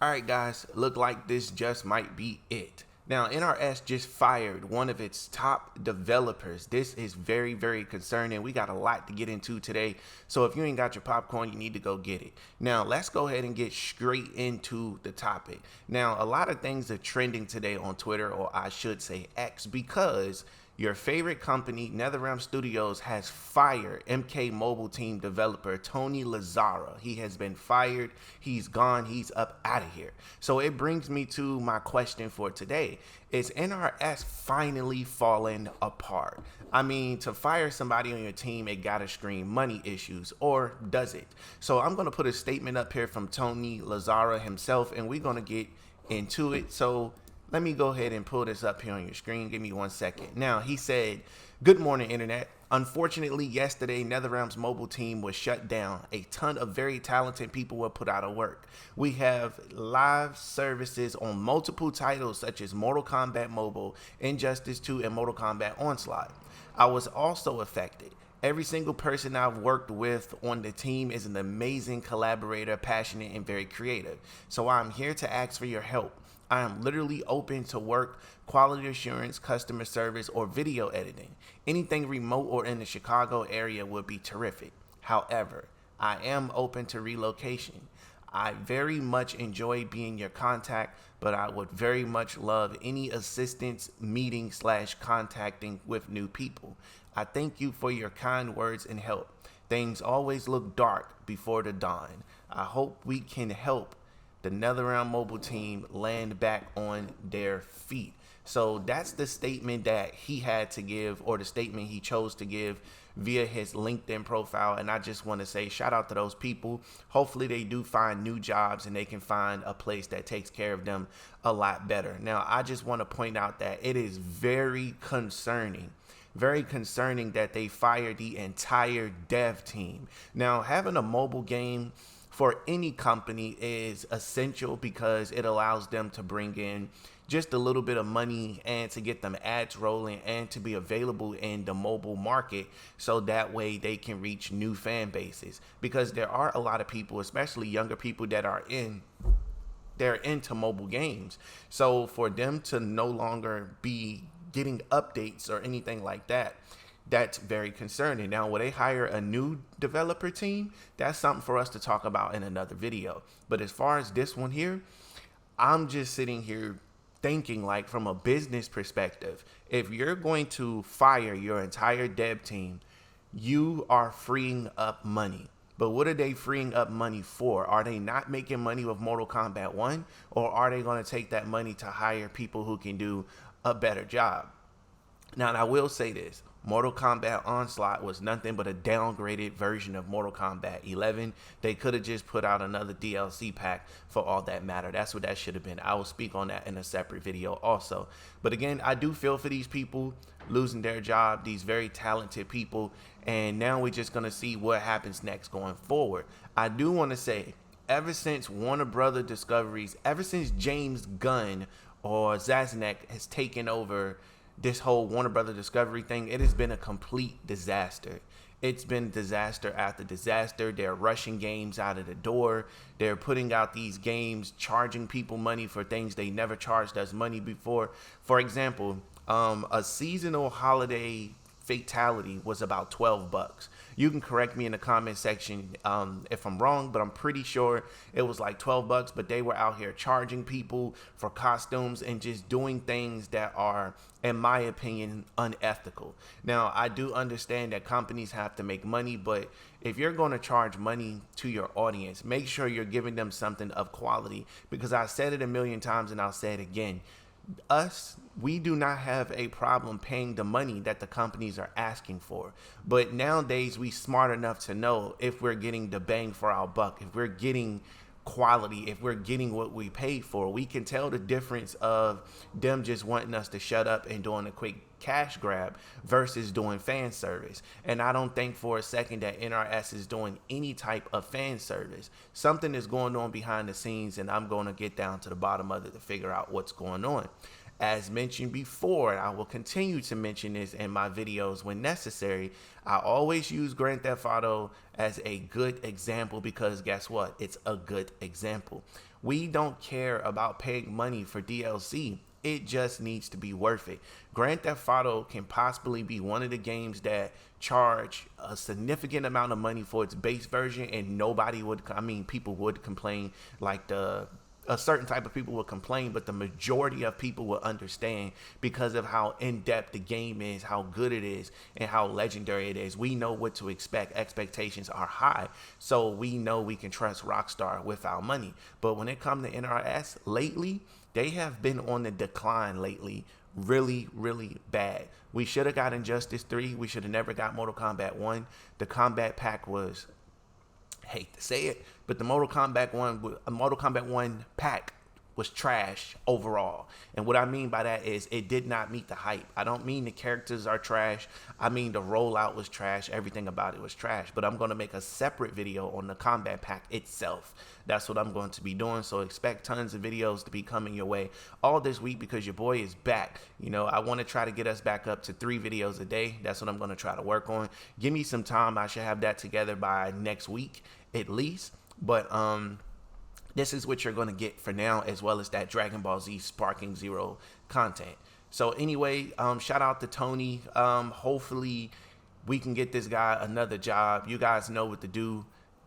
Alright guys, look like this just might be it. Now NRS just fired one of its top developers. This is very, very concerning. We got a lot to get into today. So if you ain't got your popcorn, you need to go get it. Now let's go ahead and get straight into the topic. Now a lot of things are trending today on Twitter, or I should say X, because your favorite company, NetherRealm Studios, has fired MK Mobile team developer Tony Lazzara. He has been fired. He's gone. He's up out of here. So it brings me to my question for today. Is NRS finally falling apart? I mean, to fire somebody on your team, it gotta scream money issues, or does it? So I'm gonna put a statement up here from Tony Lazzara himself, and we're gonna get into it. So let me go ahead and pull this up here on your screen. Give me 1 second. Now, he said, "Good morning, Internet. Unfortunately, yesterday, NetherRealm's mobile team was shut down. A ton of very talented people were put out of work. We have live services on multiple titles such as Mortal Kombat Mobile, Injustice 2, and Mortal Kombat Onslaught. I was also affected. Every single person I've worked with on the team is an amazing collaborator, passionate, and very creative. So I'm here to ask for your help. I am literally open to work, quality assurance, customer service, or video editing. Anything remote or in the Chicago area would be terrific. However, I am open to relocation. I very much enjoy being your contact, but I would very much love any assistance, meeting / contacting with new people. I thank you for your kind words and help. Things always look dark before the dawn. I hope we can help the NetherRealm mobile team land back on their feet." So that's the statement that he had to give, or the statement he chose to give via his LinkedIn profile. And I just want to say shout out to those people. Hopefully they do find new jobs and they can find a place that takes care of them a lot better. Now, I just want to point out that it is very concerning that they fired the entire dev team. Now, having a mobile game for any company is essential because it allows them to bring in just a little bit of money and to get them ads rolling and to be available in the mobile market, so that way they can reach new fan bases, because there are a lot of people, especially younger people, that are they're into mobile games. So for them to no longer be getting updates or anything like that, that's very concerning. Now, will they hire a new developer team? That's something for us to talk about in another video. But as far as this one here, I'm just sitting here thinking, like, from a business perspective, if you're going to fire your entire dev team, you are freeing up money. But what are they freeing up money for? Are they not making money with Mortal Kombat 1? Or are they going to take that money to hire people who can do a better job? Now, and I will say this. Mortal Kombat Onslaught was nothing but a downgraded version of Mortal Kombat 11. They could have just put out another DLC pack for all that matter. That's what that should have been. I will speak on that in a separate video also. But again, I do feel for these people losing their job, these very talented people. And now we're just going to see what happens next going forward. I do want to say, ever since Warner Brothers Discoveries, ever since James Gunn or Zaznek has taken over this whole Warner Brothers Discovery thing, it has been a complete disaster. It's been disaster after disaster. They're rushing games out of the door. They're putting out these games, charging people money for things they never charged us money before. For example, a seasonal holiday fatality was about $12. You can correct me in the comment section if I'm wrong, but I'm pretty sure it was like $12. But they were out here charging people for costumes and just doing things that are, in my opinion, unethical. Now, I do understand that companies have to make money, but if you're going to charge money to your audience, make sure you're giving them something of quality, because I said it a million times and I'll say it again. We do not have a problem paying the money that the companies are asking for. But nowadays, we smart enough to know if we're getting the bang for our buck, if we're getting quality, if we're getting what we paid for. We can tell the difference of them just wanting us to shut up and doing a quick cash grab versus doing fan service. And I don't think for a second that NRS is doing any type of fan service. Something is going on behind the scenes, and I'm going to get down to the bottom of it to figure out what's going on. As mentioned before, I will continue to mention this in my videos when necessary. I always use Grand Theft Auto as a good example because guess what? It's a good example. We don't care about paying money for DLC. It just needs to be worth it. Grand Theft Auto can possibly be one of the games that charge a significant amount of money for its base version, and nobody would, people would complain, like a certain type of people will complain, but the majority of people will understand because of how in-depth the game is, how good it is, and how legendary it is. We know what to expect. Expectations are high, so we know we can trust Rockstar with our money. But when it comes to NRS lately, they have been on the decline lately, really, really bad. We should have got Injustice 3. We should have never got Mortal Kombat 1. The combat pack was, hate to say it, but the Mortal Kombat 1 pack was trash overall. And what I mean by that is it did not meet the hype. I don't mean the characters are trash. I mean the rollout was trash. Everything about it was trash. But I'm going to make a separate video on the combat pack itself. That's what I'm going to be doing. So expect tons of videos to be coming your way all this week because your boy is back. You know, I want to try to get us back up to 3 videos a day. That's what I'm going to try to work on. Give me some time. I should have that together by next week at least. But this is what you're going to get for now, as well as that Dragon Ball Z Sparking Zero content. So anyway, shout out to Tony. Hopefully we can get this guy another job. You guys know what to do.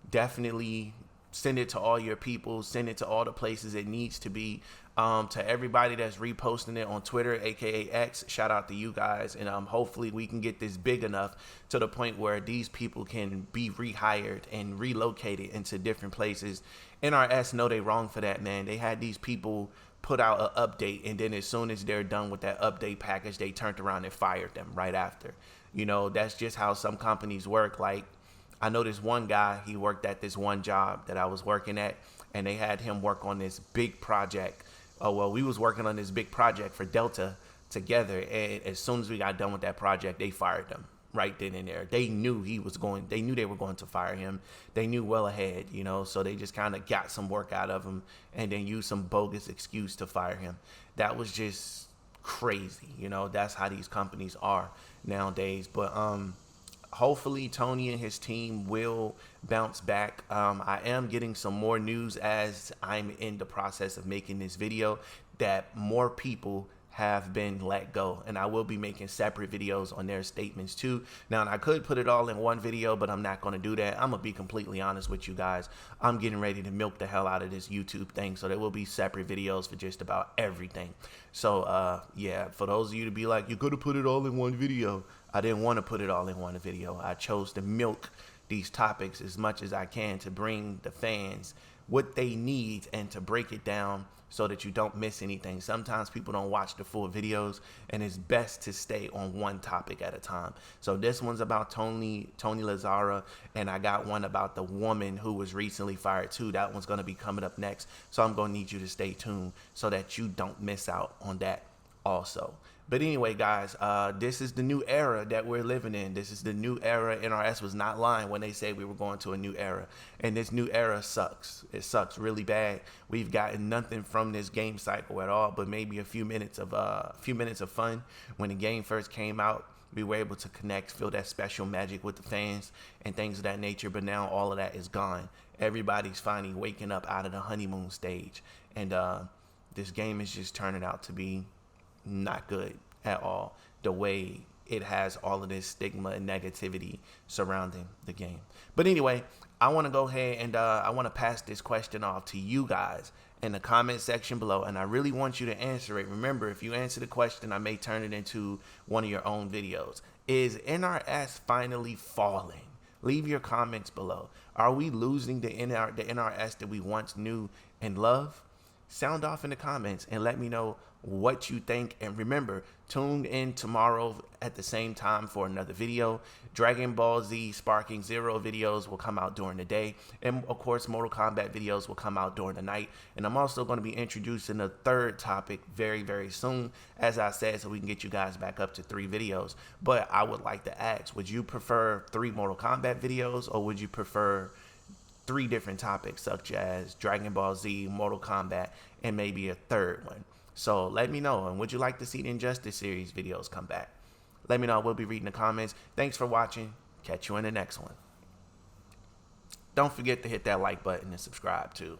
Definitely send it to all your people. Send it to all the places it needs to be. To everybody that's reposting it on Twitter, aka X, shout out to you guys. And hopefully we can get this big enough to the point where these people can be rehired and relocated into different places. NRS know they wrong for that, man. They had these people put out an update, and then as soon as they're done with that update package, they turned around and fired them right after. You know, that's just how some companies work. Like, I know this one guy, he worked at this one job that I was working at, and they had him work on this big project. Oh, well, we was working on this big project for Delta together, and as soon as we got done with that project, they fired him right then and there. They knew they knew they were going to fire him. They knew well ahead, you know, so they just kind of got some work out of him and then used some bogus excuse to fire him. That was just crazy, you know. That's how these companies are nowadays. But hopefully Tony and his team will bounce back. I am getting some more news as I'm in the process of making this video that more people have been let go, and I will be making separate videos on their statements too. Now, and I could put it all in one video, but I'm not going to do that. I'm gonna be completely honest with you guys. I'm getting ready to milk the hell out of this YouTube thing, so there will be separate videos for just about everything. So yeah, for those of you to be like, you could have put it all in one video, I didn't want to put it all in one video. I chose to milk these topics as much as I can to bring the fans what they need and to break it down so that you don't miss anything. Sometimes people don't watch the full videos, and it's best to stay on one topic at a time. So this one's about Tony Lazzara, and I got one about the woman who was recently fired too. That one's going to be coming up next. So I'm going to need you to stay tuned so that you don't miss out on that also. But anyway, guys, this is the new era that we're living in. This is the new era. NRS was not lying when they said we were going to a new era. And this new era sucks. It sucks really bad. We've gotten nothing from this game cycle at all, but maybe a few minutes of fun. When the game first came out, we were able to connect, feel that special magic with the fans and things of that nature. But now all of that is gone. Everybody's finally waking up out of the honeymoon stage. And this game is just turning out to be not good at all, the way it has all of this stigma and negativity surrounding the game. But anyway, I want to go ahead and I want to pass this question off to you guys in the comment section below, and I really want you to answer it. Remember, if you answer the question, I may turn it into one of your own videos. Is NRS finally falling? Leave your comments below. Are we losing the NRS that we once knew and loved? Sound off in the comments and let me know what you think. And remember, tune in tomorrow at the same time for another video. Dragon Ball Z Sparking Zero videos will come out during the day, and of course Mortal Kombat videos will come out during the night. And I'm also going to be introducing a third topic very soon, as I said, so we can get you guys back up to 3 videos. But I would like to ask, would you prefer 3 Mortal Kombat videos, or would you prefer 3 different topics such as Dragon Ball Z, Mortal Kombat, and maybe a third one? So let me know. And would you like to see the Injustice series videos come back? Let me know. We'll be reading the comments. Thanks for watching. Catch you in the next one. Don't forget to hit that like button and subscribe too.